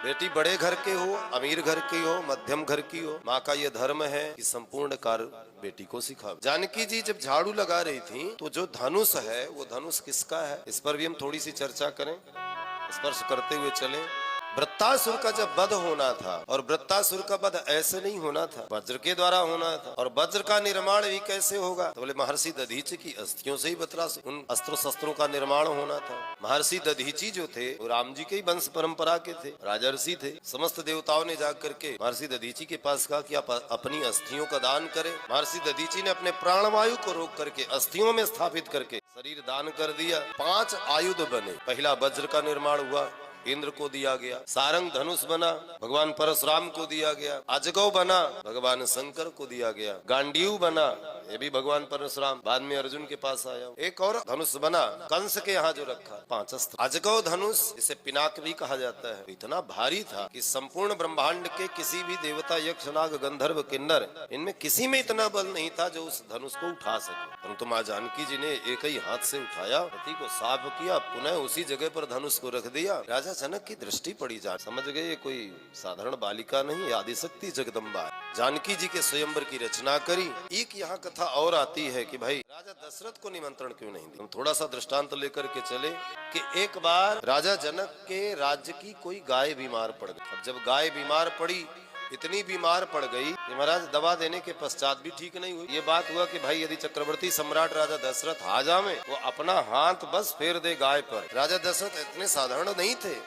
बेटी बड़े घर के हो, अमीर घर की हो, मध्यम घर की हो, माँ का ये धर्म है कि संपूर्ण कार्य बेटी को सिखावे। जानकी जी जब झाड़ू लगा रही थी तो जो धनुष है वो धनुष किसका है, इस पर भी हम थोड़ी सी चर्चा करें, स्पर्श करते हुए चलें। वृत्तासुर का जब वध होना था, और वृत्तासुर का वध ऐसे नहीं होना था, वज्र के द्वारा होना था। और वज्र का निर्माण भी कैसे होगा, तो बोले महर्षि दधीचि की अस्थियों से ही उन अस्त्रों शस्त्रों का निर्माण होना था। महर्षि दधीचि जो थे वो राम जी के ही वंश परंपरा के थे, राजर्षि थे। समस्त देवताओं ने जाकर के महर्षि दधीचि के पास कहा कि आप अपनी अस्थियों का दान करें। महर्षि दधीचि ने अपने प्राणवायु को रोक करके अस्थियों में स्थापित करके शरीर दान कर दिया। 5 आयुध बने। पहला वज्र का निर्माण हुआ, इंद्र को दिया गया। सारंग धनुष बना, भगवान परशुराम को दिया गया। अजगौ बना, भगवान शंकर को दिया गया। गांडीव बना, ये भी भगवान परशुराम, बाद में अर्जुन के पास आया। एक और धनुष बना कंस के यहाँ जो रखा, 5 अस्त्र। अजगौ धनुष, इसे पिनाक भी कहा जाता है, इतना भारी था कि संपूर्ण ब्रह्मांड के किसी भी देवता, यक्ष, नाग, गंधर्व, किन्नर, इनमें किसी में इतना बल नहीं था जो उस धनुष को उठा सके। परंतु माँ जानकी जी ने एक ही हाथ से उठाया, पति को साफ किया, पुनः उसी जगह पर धनुष को रख दिया। राजा जनक की दृष्टि पड़ी, जा समझ गए ये कोई साधारण बालिका नहीं, आदिशक्ति जगदम्बा। जानकी जी के स्वयंवर की रचना करी। एक यहाँ कथा और आती है कि भाई राजा दशरथ को निमंत्रण क्यों नहीं दिया। हम थोड़ा सा दृष्टांत लेकर के चले कि एक बार राजा जनक के राज्य की कोई गाय बीमार पड़ गई। अब जब गाय बीमार पड़ी, इतनी बीमार पड़ गई कि महाराज दवा देने के पश्चात भी ठीक नहीं हुई। ये बात हुआ कि भाई यदि चक्रवर्ती सम्राट राजा दशरथ आ जावे, वो अपना हाथ बस फेर दे गाय पर। राजा दशरथ इतने साधारण नहीं थे,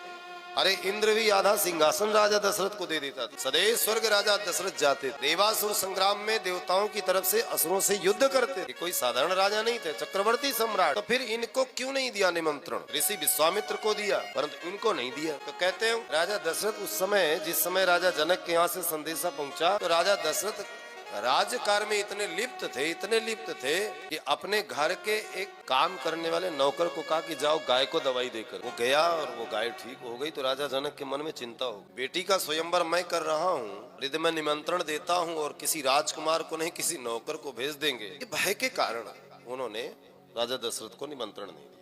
अरे इंद्र भी आधा सिंहासन राजा दशरथ को दे देता था। सदैव स्वर्ग राजा दशरथ जाते, देवासुर संग्राम में देवताओं की तरफ से असुरों से युद्ध करते। कोई साधारण राजा नहीं थे, चक्रवर्ती सम्राट। तो फिर इनको क्यों नहीं दिया निमंत्रण? ऋषि विश्वामित्र को दिया, परंतु इनको नहीं दिया। तो कहते हैं राजा दशरथ उस समय, जिस समय राजा जनक के यहाँ से संदेशा पहुंचा, तो राजा दशरथ राजकार्य में इतने लिप्त थे कि अपने घर के एक काम करने वाले नौकर को कहा कि जाओ गाय को दवाई देकर। वो गया और वो गाय ठीक हो गई। तो राजा जनक के मन में चिंता हो गई, बेटी का स्वयंवर मैं कर रहा हूँ, यदि मैं निमंत्रण देता हूँ और किसी राजकुमार को नहीं किसी नौकर को भेज देंगे, ये भय के कारण उन्होंने राजा दशरथ को निमंत्रण नहीं दिया।